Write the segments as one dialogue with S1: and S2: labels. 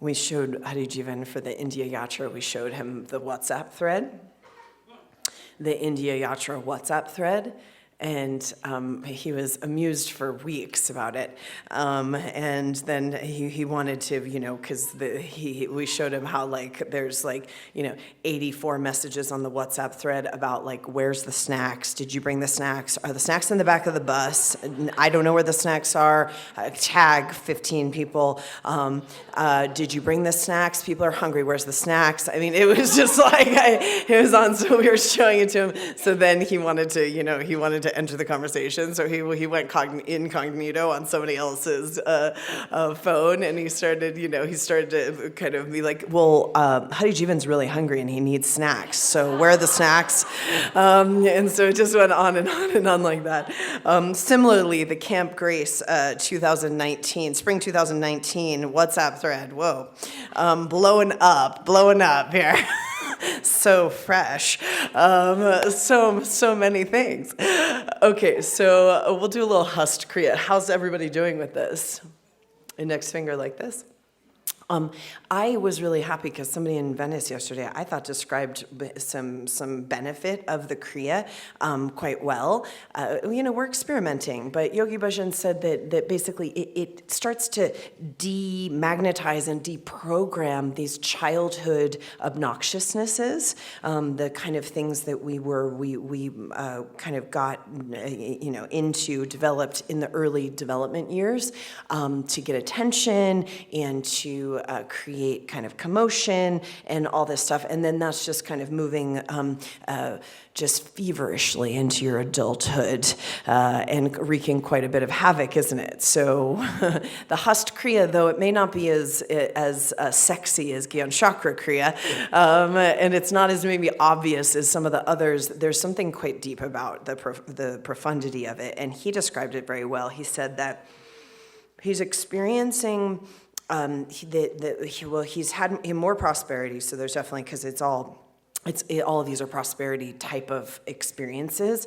S1: we showed Hari Jivan for the India Yatra, we showed him the WhatsApp thread, the India Yatra WhatsApp thread, and he was amused for weeks about it. And then he wanted to, because we showed him how there's 84 messages on the WhatsApp thread about where's the snacks? Did you bring the snacks? Are the snacks in the back of the bus? I don't know where the snacks are. Tag 15 people. Did you bring the snacks? People are hungry. Where's the snacks? I mean, it was just it was on. So we were showing it to him. So then he wanted to enter the conversation, so he went incognito on somebody else's phone, and he started to kind of be like, well, Hari Jivan's really hungry and he needs snacks, so where are the snacks? And so it just went on and on and on like that. Similarly, the Camp Grace 2019, spring 2019 WhatsApp thread, whoa, blowing up here. So fresh, so many things. Okay, so we'll do a little Hust Kriya. How's everybody doing with this? Index finger like this. I was really happy because somebody in Venice yesterday, I thought, described some benefit of the Kriya quite well. We're experimenting, but Yogi Bhajan said that basically it starts to demagnetize and deprogram these childhood obnoxiousnesses, the kind of things that we kind of got developed in the early development years to get attention and to create kind of commotion and all this stuff, and then that's just kind of moving just feverishly into your adulthood and wreaking quite a bit of havoc, isn't it? So the Hast Kriya, though it may not be as sexy as Gyan Chakra Kriya, and it's not as maybe obvious as some of the others, there's something quite deep about the profundity of it, and he described it very well. He said that he's experiencing he's had more prosperity, so there's definitely, because all of these are prosperity type of experiences.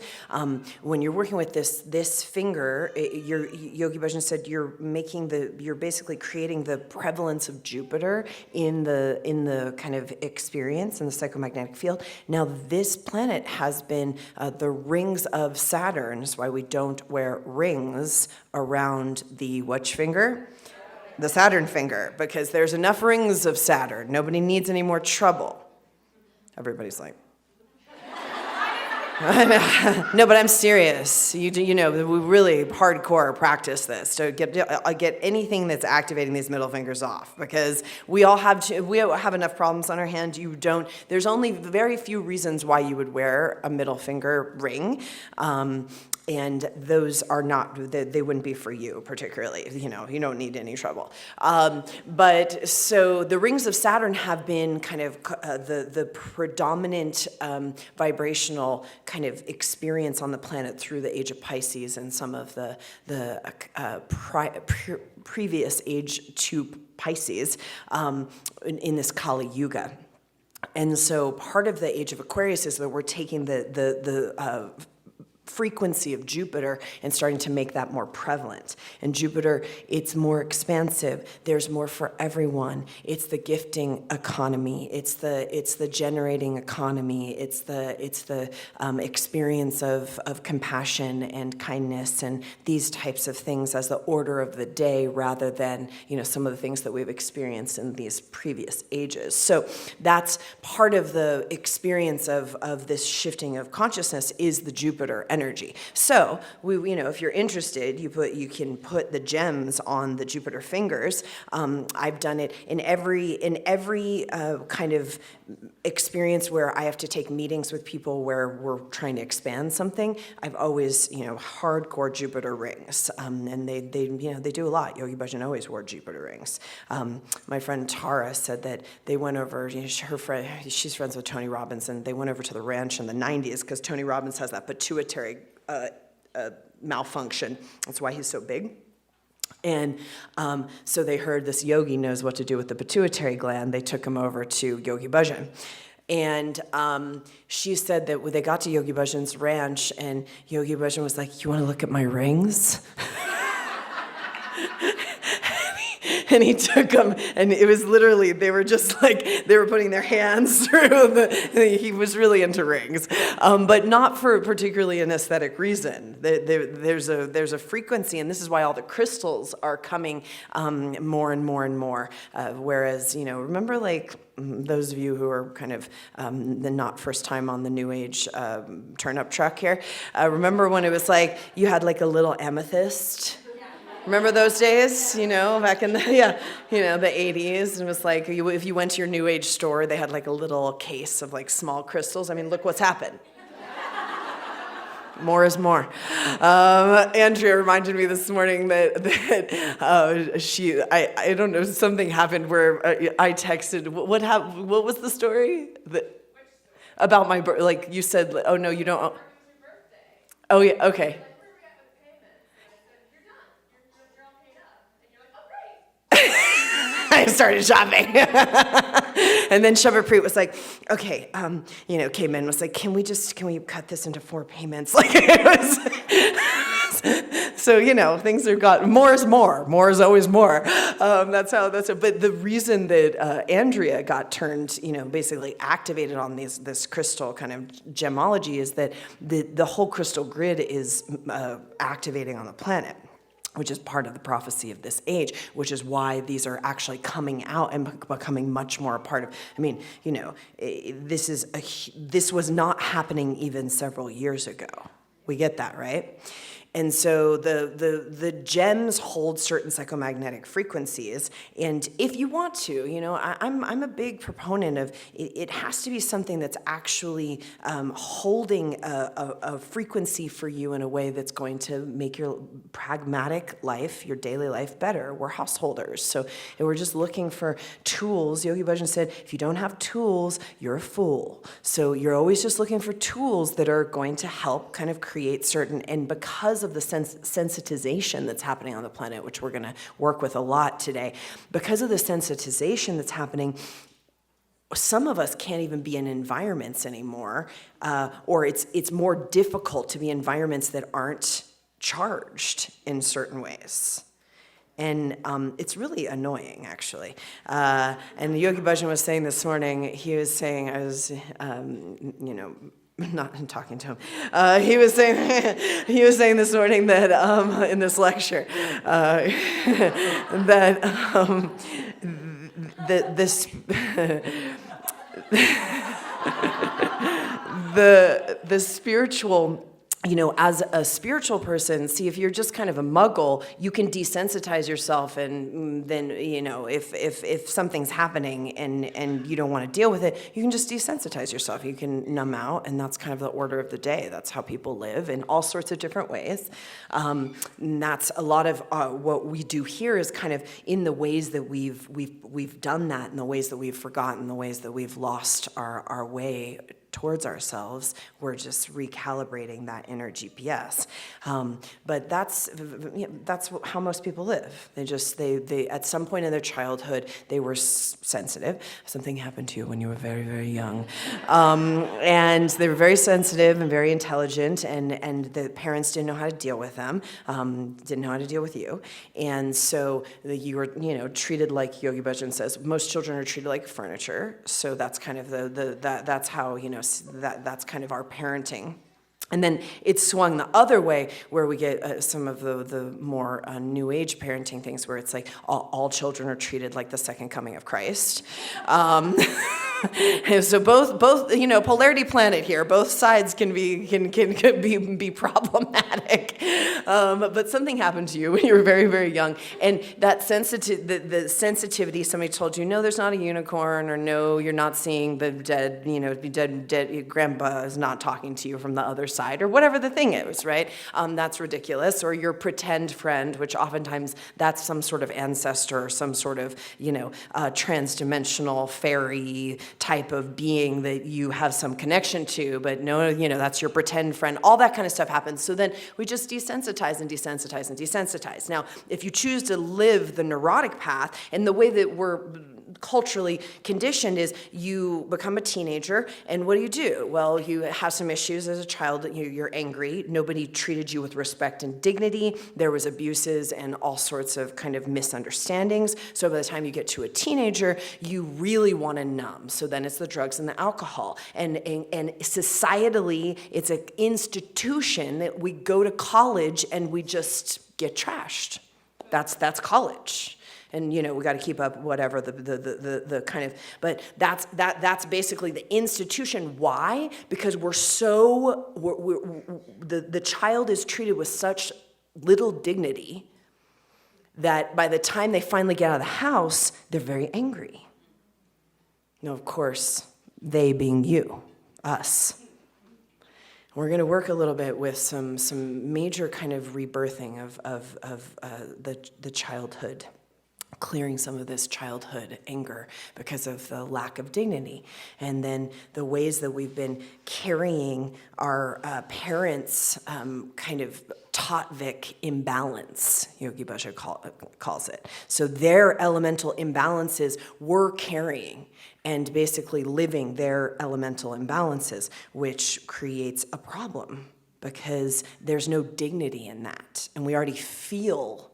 S1: When you're working with this finger, Yogi Bhajan said you're basically creating the prevalence of Jupiter in the kind of experience in the psychomagnetic field. Now this planet has been the rings of Saturn. That's why we don't wear rings around the which finger? The Saturn finger, because there's enough rings of Saturn. Nobody needs any more trouble. Everybody's like, no, but I'm serious. You we really hardcore practice this to get anything that's activating these middle fingers off, because we have enough problems on our hand. There's only very few reasons why you would wear a middle finger ring. And those are not, they wouldn't be for you particularly, you don't need any trouble. But so the rings of Saturn have been kind of the predominant vibrational kind of experience on the planet through the age of Pisces and some of the previous age to Pisces in this Kali Yuga. And so part of the age of Aquarius is that we're taking the frequency of Jupiter and starting to make that more prevalent. And Jupiter, it's more expansive. There's more for everyone. It's the gifting economy. It's the generating economy. It's the experience of compassion and kindness and these types of things as the order of the day, rather than some of the things that we've experienced in these previous ages. So that's part of the experience of this shifting of consciousness, is the Jupiter energy. So if you're interested, you can put the gems on the Jupiter fingers. I've done it in every kind of experience where I have to take meetings with people where we're trying to expand something. I've always hardcore Jupiter rings, and they do a lot. Yogi Bhajan always wore Jupiter rings. My friend Tara said that they went over. She's friends with Tony Robbins, and they went over to the ranch in the 90s because Tony Robbins has that pituitary malfunction. That's why he's so big. And so they heard this yogi knows what to do with the pituitary gland. They took him over to Yogi Bhajan. And she said that when they got to Yogi Bhajan's ranch, and Yogi Bhajan was like, "You want to look at my rings?" and he took them, and it was literally, they were just like, they were putting their hands through he was really into rings, but not for particularly an aesthetic reason. There's a frequency, and this is why all the crystals are coming more and more and more, whereas, remember like, those of you who are kind of the not first time on the New Age turn-up truck here, remember when it was like, you had like a little amethyst? Remember those days, back in the 80s? And it was like, if you went to your New Age store, they had like a little case of like small crystals. I mean, look what's happened. More is more. Andrea reminded me this morning that I don't know, something happened where I texted, what was the story? About my birthday, like you said, oh no, you don't. Oh yeah, okay. I started shopping. And then Shubha was like, okay, came in, was like, can we cut this into 4 payments? Like it was, so, things have got, more is more. More is always more. That's it. But the reason that Andrea got turned, basically activated on this crystal kind of gemology is that the whole crystal grid is activating on the planet, which is part of the prophecy of this age, which is why these are actually coming out and becoming much more a part of, this was not happening even several years ago. We get that, right? And so the gems hold certain psychomagnetic frequencies, and if you want to, I'm a big proponent of it has to be something that's actually holding a frequency for you in a way that's going to make your pragmatic life, your daily life better. We're householders, so we're just looking for tools. Yogi Bhajan said, if you don't have tools, you're a fool. So you're always just looking for tools that are going to help kind of create certain, and because of the sensitization that's happening on the planet, which we're going to work with a lot today, because of the sensitization that's happening, some of us can't even be in environments anymore, or it's more difficult to be in environments that aren't charged in certain ways. And it's really annoying, actually. And Yogi Bhajan was saying this morning, he was saying, I was, not talking to him. He was saying this morning that in this lecture that the spiritual. As a spiritual person, see, if you're just kind of a muggle, you can desensitize yourself, and then, if something's happening and you don't want to deal with it, you can just desensitize yourself. You can numb out, and that's kind of the order of the day. That's how people live in all sorts of different ways. And that's a lot of what we do here is kind of in the ways that we've done that, in the ways that we've forgotten, the ways that we've lost our way towards ourselves. We're just recalibrating that inner GPS. But that's how most people live. They at some point in their childhood, they were sensitive. Something happened to you when you were very, very young. And they were very sensitive and very intelligent, and the parents didn't know how to deal with them, didn't know how to deal with you. And so you were, treated like Yogi Bhajan says, most children are treated like furniture. So that's kind of that's how, that's kind of our parenting. And then it's swung the other way, where we get some of the more New Age parenting things, where it's like all children are treated like the second coming of Christ. So both polarity planet here. Both sides can be problematic. But something happened to you when you were very, very young, and that the sensitivity. Somebody told you, no, there's not a unicorn, or no, you're not seeing the dead. Dead grandpa is not talking to you from the other side, or whatever the thing is, right? That's ridiculous. Or your pretend friend, which oftentimes that's some sort of ancestor, or some sort of trans-dimensional fairy type of being that you have some connection to, but no, that's your pretend friend. All that kind of stuff happens. So then we just desensitize and desensitize and desensitize. Now, if you choose to live the neurotic path, and the way that we're culturally conditioned is you become a teenager, and what do? Well, you have some issues as a child. You're angry. Nobody treated you with respect and dignity. There was abuses and all sorts of kind of misunderstandings. So by the time you get to a teenager, you really want to numb. So then it's the drugs and the alcohol. And societally, it's an institution that we go to college and we just get trashed. That's college. And we got to keep up whatever the kind of, but that's basically the institution. Why? Because the child is treated with such little dignity that by the time they finally get out of the house, they're very angry. Now, of course, they being you, us. We're going to work a little bit with some major kind of rebirthing of the childhood, clearing some of this childhood anger because of the lack of dignity. And then the ways that we've been carrying our parents' kind of Tatvik imbalance, Yogi Bhajan calls it. So their elemental imbalances we're carrying and basically living their elemental imbalances, which creates a problem because there's no dignity in that. And we already feel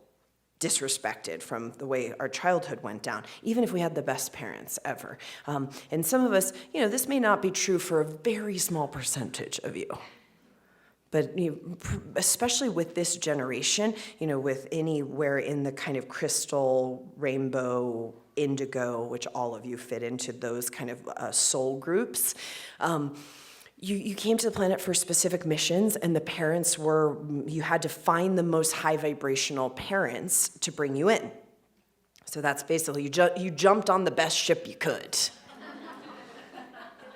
S1: disrespected from the way our childhood went down, even if we had the best parents ever. And some of us, this may not be true for a very small percentage of you. But especially with this generation, with anywhere in the kind of crystal, rainbow, indigo, which all of you fit into those kind of soul groups, you came to the planet for specific missions, and the parents you had to find the most high vibrational parents to bring you in. So that's basically, you jumped on the best ship you could.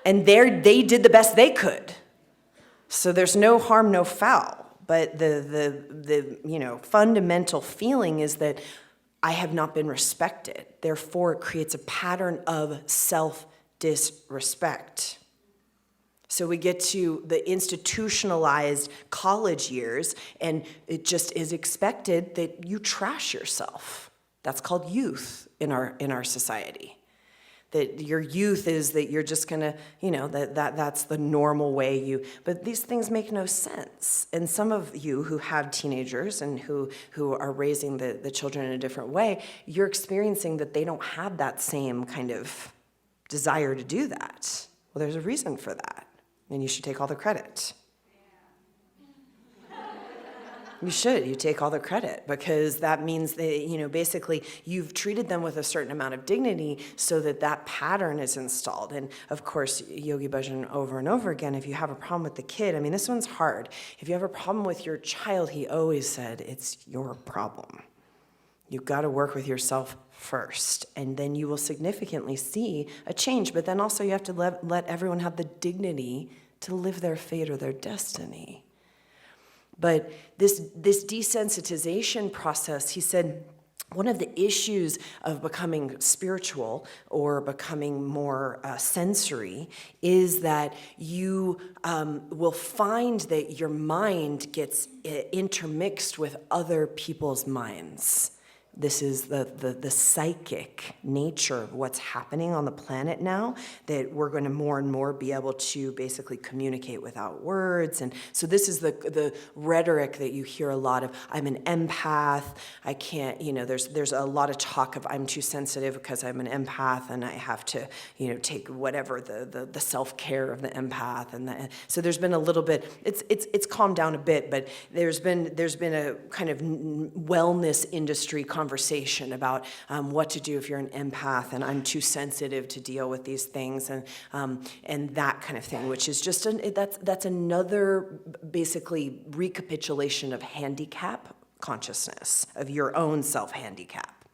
S1: And they did the best they could. So there's no harm, no foul. But the fundamental feeling is that I have not been respected. Therefore, it creates a pattern of self-disrespect. So we get to the institutionalized college years, and it just is expected that you trash yourself. That's called youth in our society. That your youth is that you're just gonna, that's the normal way but these things make no sense. And some of you who have teenagers and who are raising the children in a different way, you're experiencing that they don't have that same kind of desire to do that. Well, there's a reason for that, and you should take all the credit. You should. You take all the credit, because that means that, basically you've treated them with a certain amount of dignity so that pattern is installed. And of course, Yogi Bhajan over and over again, if you have a problem with the kid, this one's hard. If you have a problem with your child, he always said, it's your problem. You've got to work with yourself first, and then you will significantly see a change. But then also you have to let everyone have the dignity to live their fate or their destiny. But this desensitization process, he said, one of the issues of becoming spiritual or becoming more sensory is that you will find that your mind gets intermixed with other people's minds. This is the psychic nature of what's happening on the planet now, that we're going to more and more be able to basically communicate without words. And so this is the rhetoric that you hear a lot of. I'm an empath. I can't, there's a lot of talk of I'm too sensitive because I'm an empath and I have to, take whatever the self-care of the empath. And so there's been a little bit, it's calmed down a bit, but there's been a kind of wellness industry conversation about what to do if you're an empath and I'm too sensitive to deal with these things, and that kind of thing, which is just that's another basically recapitulation of handicap consciousness, of your own self-handicap.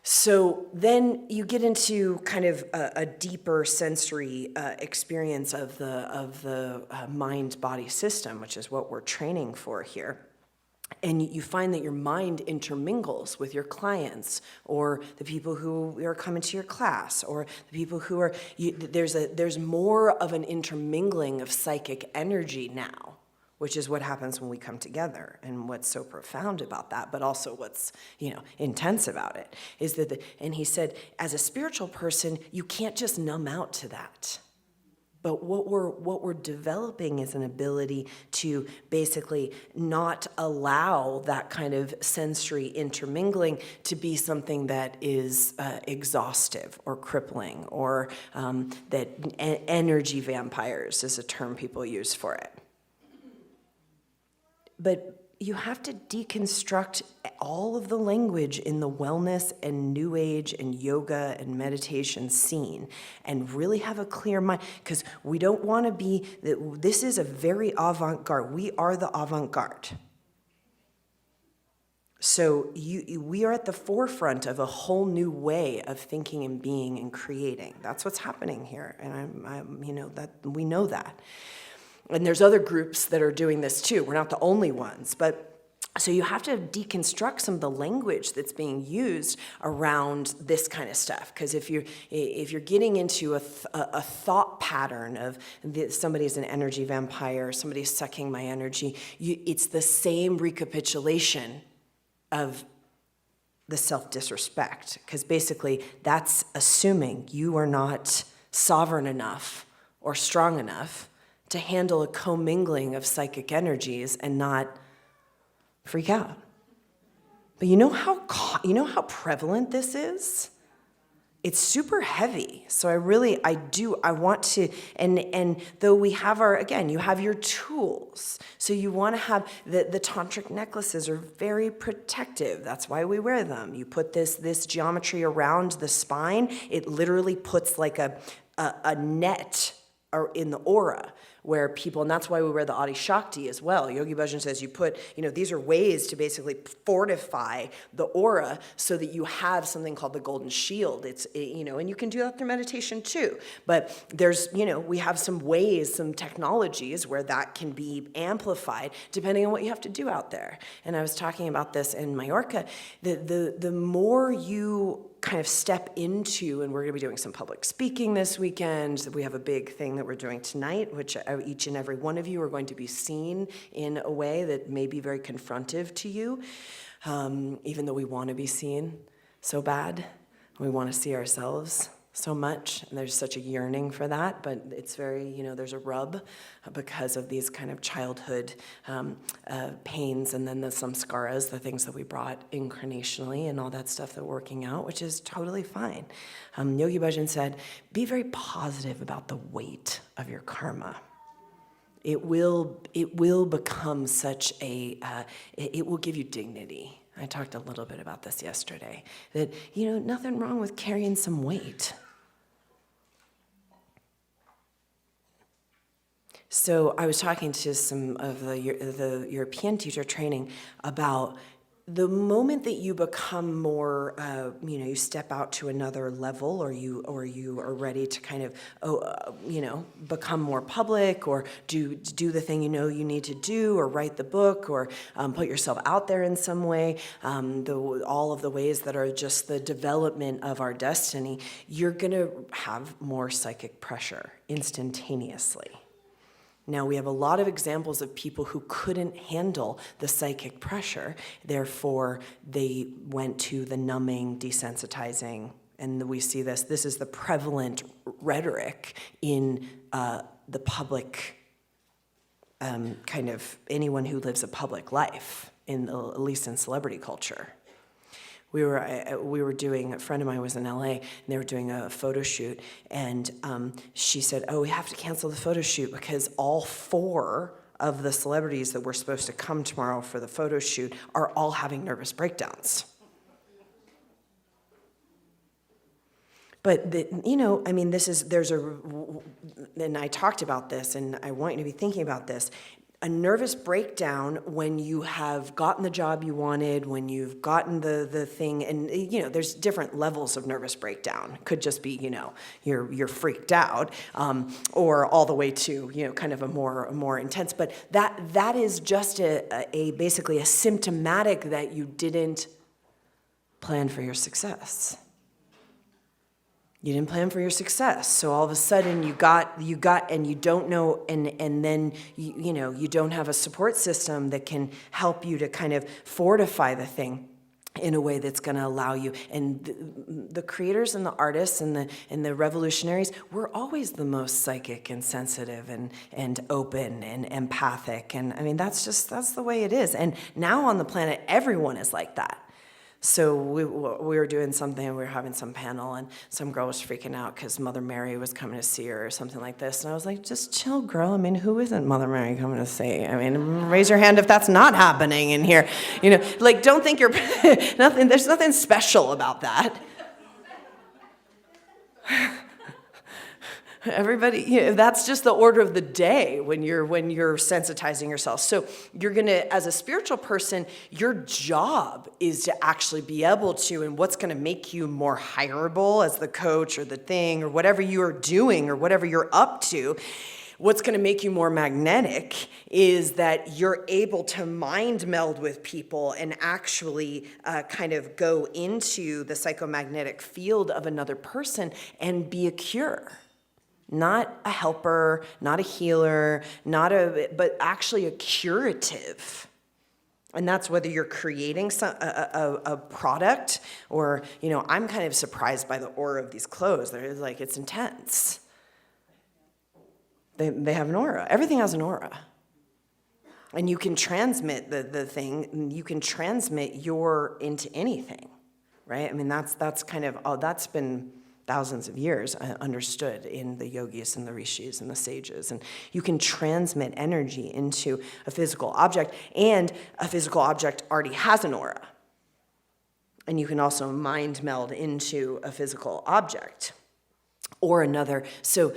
S1: So then you get into kind of a deeper sensory experience of the mind-body system, which is what we're training for here. And you find that your mind intermingles with your clients or the people who are coming to your class or the people who are, there's more of an intermingling of psychic energy now, which is what happens when we come together. And what's so profound about that, but also what's, intense about it, is that, and he said, as a spiritual person, you can't just numb out to that. But what we're developing is an ability to basically not allow that kind of sensory intermingling to be something that is exhaustive or crippling, or that energy vampires is a term people use for it. But you have to deconstruct all of the language in the wellness and new age and yoga and meditation scene and really have a clear mind, because we don't want to be, this is a very avant-garde. We are the avant-garde. So we are at the forefront of a whole new way of thinking and being and creating. That's what's happening here. And that we know that. And there's other groups that are doing this too. We're not the only ones. But so you have to deconstruct some of the language that's being used around this kind of stuff. Because if you're getting into a thought pattern of somebody's an energy vampire, somebody's sucking my energy, it's the same recapitulation of the self-disrespect. Because basically that's assuming you are not sovereign enough or strong enough to handle a commingling of psychic energies and not freak out. But you know how prevalent this is? It's super heavy. So I want to, and though we have you have your tools. So you want to have, the tantric necklaces are very protective. That's why we wear them. You put this geometry around the spine. It literally puts like a net or in the aura where people, and that's why we wear the Adi Shakti as well. Yogi Bhajan says you put, these are ways to basically fortify the aura so that you have something called the golden shield. It's, and you can do that through meditation too. But there's, we have some ways, some technologies where that can be amplified depending on what you have to do out there. And I was talking about this in Mallorca. The more you kind of step into, and we're going to be doing some public speaking this weekend. We have a big thing that we're doing tonight, which each and every one of you are going to be seen in a way that may be very confrontive to you, even though we want to be seen so bad. We want to see ourselves so much, and there's such a yearning for that, but it's very, there's a rub because of these kind of childhood pains, and then the samskaras, the things that we brought incarnationally and all that stuff that we're working out, which is totally fine. Yogi Bhajan said, be very positive about the weight of your karma. It will become such it will give you dignity. I talked a little bit about this yesterday, that, nothing wrong with carrying some weight. So I was talking to some of the European teacher training about the moment that you become more, you step out to another level, or you are ready to kind of, become more public, or do the thing you need to do, or write the book, or put yourself out there in some way, all of the ways that are just the development of our destiny, you're going to have more psychic pressure instantaneously. Now, we have a lot of examples of people who couldn't handle the psychic pressure, therefore they went to the numbing, desensitizing, and we see this. This is the prevalent rhetoric in the public, kind of anyone who lives a public life, at least in celebrity culture. We were doing, a friend of mine was in LA, and they were doing a photo shoot, and she said, we have to cancel the photo shoot because all 4 of the celebrities that were supposed to come tomorrow for the photo shoot are all having nervous breakdowns. But, and I talked about this, and I want you to be thinking about this. A nervous breakdown when you have gotten the job you wanted, when you've gotten the thing, and there's different levels of nervous breakdown. Could just be you're freaked out, or all the way to kind of a more intense. But that is just a basically a symptomatic that you didn't plan for your success. You didn't plan for your success. So all of a sudden you got, and you don't know, and then, you don't have a support system that can help you to kind of fortify the thing in a way that's going to allow you. And the creators and the artists and the revolutionaries were always the most psychic and sensitive and open and empathic. And I mean, that's the way it is. And now on the planet, everyone is like that. So we were doing something, we were having some panel, and some girl was freaking out because Mother Mary was coming to see her or something like this. And I was like, just chill, girl. I mean, who isn't Mother Mary coming to see? I mean, raise your hand if that's not happening in here. Don't think you're nothing. There's nothing special about that. Everybody, that's just the order of the day when you're sensitizing yourself. So you're gonna, as a spiritual person, your job is to actually be able to, and what's gonna make you more hireable as the coach or the thing or whatever you're doing or whatever you're up to, what's gonna make you more magnetic is that you're able to mind meld with people and actually kind of go into the psychomagnetic field of another person and be a cure. Not a helper, not a healer, but actually a curative. And that's whether you're creating a product or, I'm kind of surprised by the aura of these clothes. They're like, it's intense. They have an aura. Everything has an aura. And you can transmit the thing, you can transmit into anything, right? I mean, that's kind of, that's been thousands of years understood in the yogis and the rishis and the sages. And you can transmit energy into a physical object, and a physical object already has an aura. And you can also mind meld into a physical object or another. So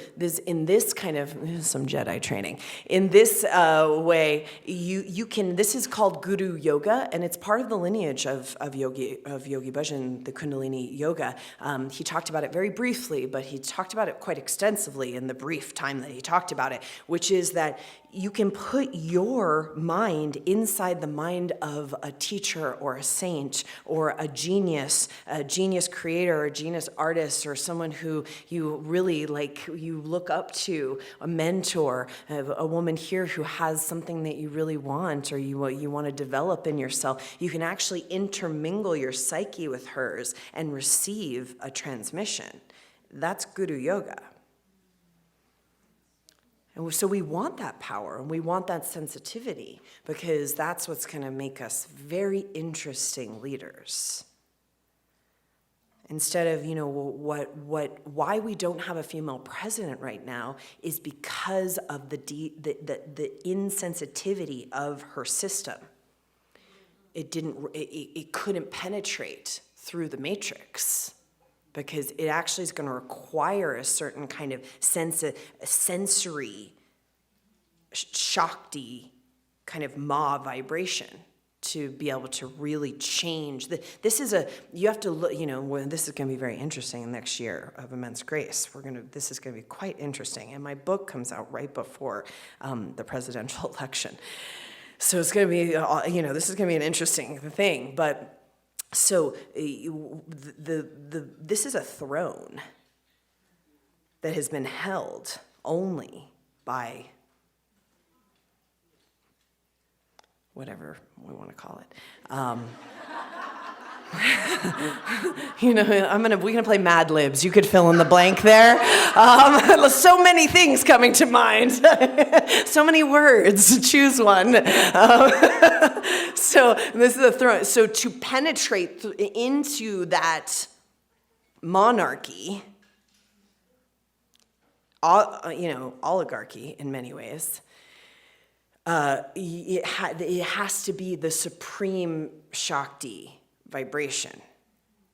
S1: in this kind of, some Jedi training, in this way, you can, this is called Guru Yoga, and it's part of the lineage of Yogi Bhajan, the Kundalini Yoga. He talked about it very briefly, but he talked about it quite extensively in the brief time that he talked about it, which is that you can put your mind inside the mind of a teacher or a saint or a genius creator or a genius artist or someone who you really you look up to, a mentor, a woman here who has something that you really want or you want to develop in yourself. You can actually intermingle your psyche with hers and receive a transmission. That's Guru Yoga. And so we want that power and we want that sensitivity because that's what's going to make us very interesting leaders. Instead of, why we don't have a female president right now is because of the insensitivity of her system. It couldn't penetrate through the matrix. Because it actually is going to require a certain kind of sensory, Shakti kind of Ma vibration to be able to really change. You have to look, this is going to be very interesting next year of Immense Grace. This is going to be quite interesting. And my book comes out right before the presidential election. So it's going to be, this is going to be an interesting thing, but so this is a throne that has been held only by whatever we want to call it. We're gonna play Mad Libs. You could fill in the blank there. So many things coming to mind. So many words. Choose one. So this is a throne. So to penetrate into that monarchy, oligarchy in many ways, it has to be the supreme Shakti vibration,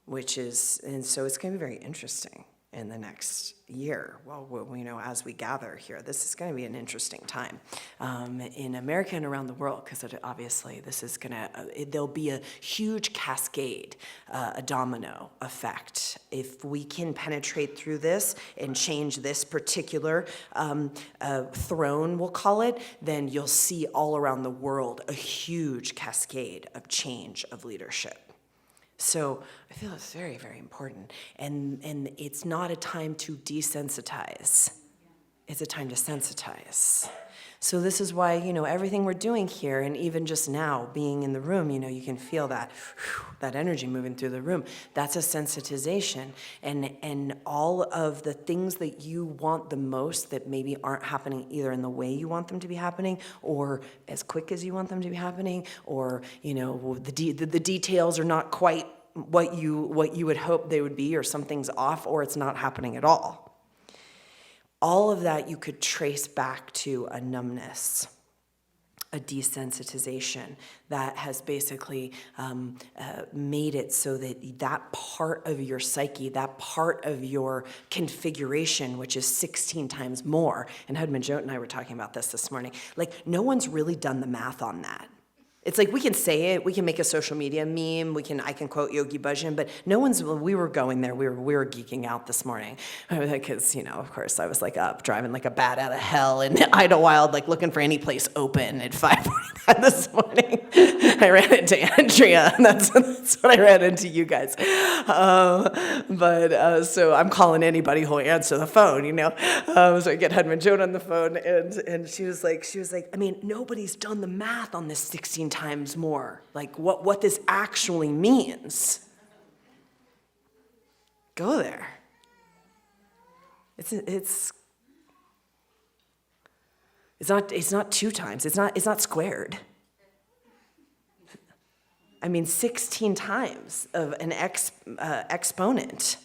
S1: and so it's going to be very interesting in the next year. As we gather here, this is going to be an interesting time in America and around the world, because obviously there'll be a huge cascade, a domino effect. If we can penetrate through this and change this particular throne, we'll call it, then you'll see all around the world a huge cascade of change of leadership. So I feel it's very, very important. And it's not a time to desensitize. It's a time to sensitize. So this is why, everything we're doing here, and even just now being in the room, you can feel that energy moving through the room. That's a sensitization. And all of the things that you want the most that maybe aren't happening either in the way you want them to be happening, or as quick as you want them to be happening, or, the details are not quite what you would hope they would be, or something's off, or it's not happening at all. All of that you could trace back to a numbness, a desensitization that has basically made it so that that part of your psyche, that part of your configuration, which is 16 times more, and Hudmanjot and I were talking about this morning, like no one's really done the math on that. It's like we can say it, we can make a social media meme, I can quote Yogi Bhajan, but we were going there, we were geeking out this morning. Because, of course, I was like up, driving like a bat out of hell in Idlewild, like looking for any place open at 5:45 this morning. I ran into Andrea, and that's what I ran into you guys. So I'm calling anybody who'll answer the phone, So I get Hudmanjot on the phone, and she was like, I mean, nobody's done the math on this 16 times more, like what this actually means. Go there. It's not 2 times. It's not squared. I mean, 16 times of an exponent.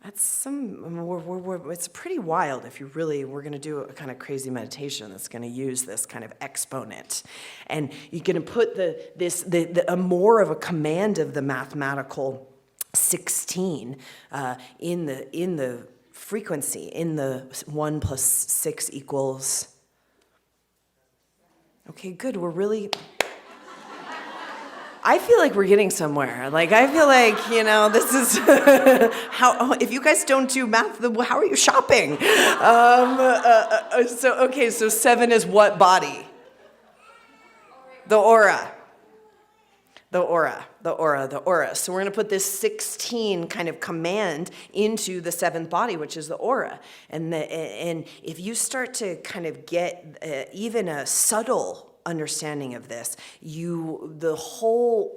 S1: That's it's pretty wild if we're going to do a kind of crazy meditation that's going to use this kind of exponent. And you're going to put a more of a command of the mathematical 16 in the frequency, in the 1 plus 6 equals. Okay, good. We're really... I feel like we're getting somewhere. Like, I feel like, this is if you guys don't do math, how are you shopping? So 7 is what body? The aura. So we're going to put this 16 kind of command into the 7th body, which is the aura. And if you start to kind of get even a subtle understanding of this, the whole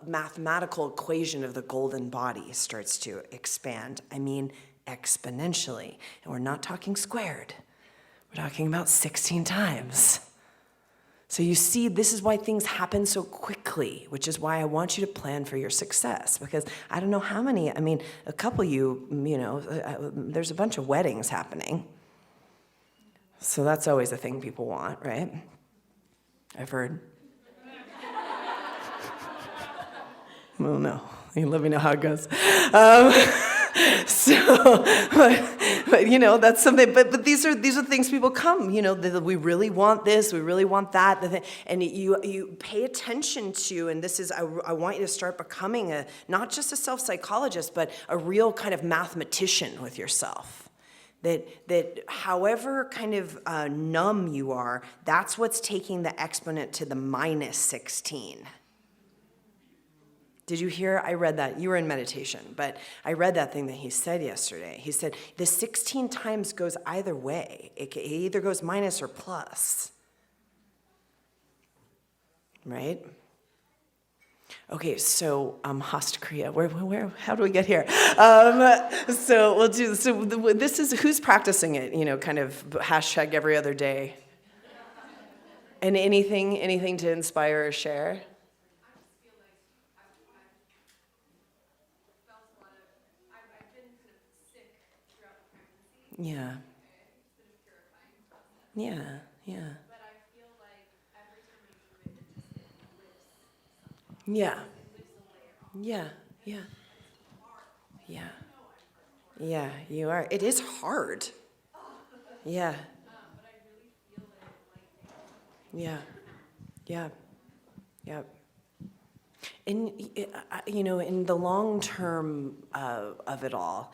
S1: mathematical equation of the golden body starts to expand. I mean, exponentially. And we're not talking squared. We're talking about 16 times. So you see, this is why things happen so quickly, which is why I want you to plan for your success. Because I don't know how many, a couple of you, there's a bunch of weddings happening. So that's always a thing people want, right? I've heard. Well, no. You let me know how it goes. That's something. But these are things people come. That we really want this. We really want that. And you pay attention to. And this is I want you to start becoming not just a self-psychologist, but a real kind of mathematician with yourself. That however kind of numb you are, that's what's taking the exponent to the minus 16. Did you hear? I read that. You were in meditation, but I read that thing that he said yesterday. He said the 16 times goes either way. It either goes minus or plus. Right? Okay, so Hostakriya, where? How do we get here? So we'll do. So this is who's practicing it. Kind of hashtag every other day. And anything to inspire or share. Yeah. Yeah. Yeah.
S2: But I feel like every time I do it, it lifts.
S1: Yeah.
S2: It lifts a layer off.
S1: Yeah. Yeah. Yeah. Yeah, you are. It is hard. Yeah.
S2: But I really feel it
S1: Yeah. Yeah. Yeah. And, in the long term of it all,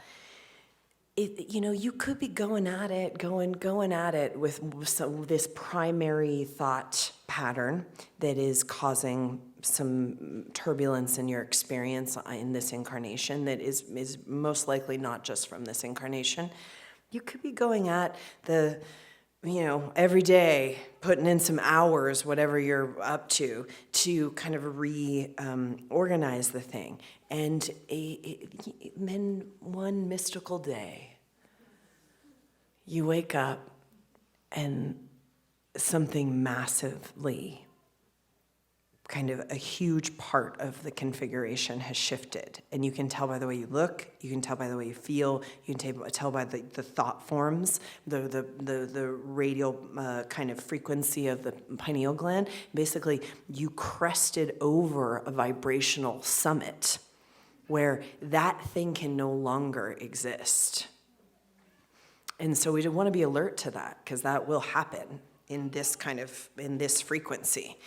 S1: you could be going at it with this primary thought pattern that is causing some turbulence in your experience in this incarnation that is most likely not just from this incarnation. You could be going at every day, putting in some hours, whatever you're up to kind of reorganize the thing. And then one mystical day, you wake up and something massively, kind of a huge part of the configuration has shifted. And you can tell by the way you look, you can tell by the way you feel, you can tell by the thought forms, the radial kind of frequency of the pineal gland. Basically, you crested over a vibrational summit where that thing can no longer exist. And so we want to be alert to that, because that will happen in this frequency.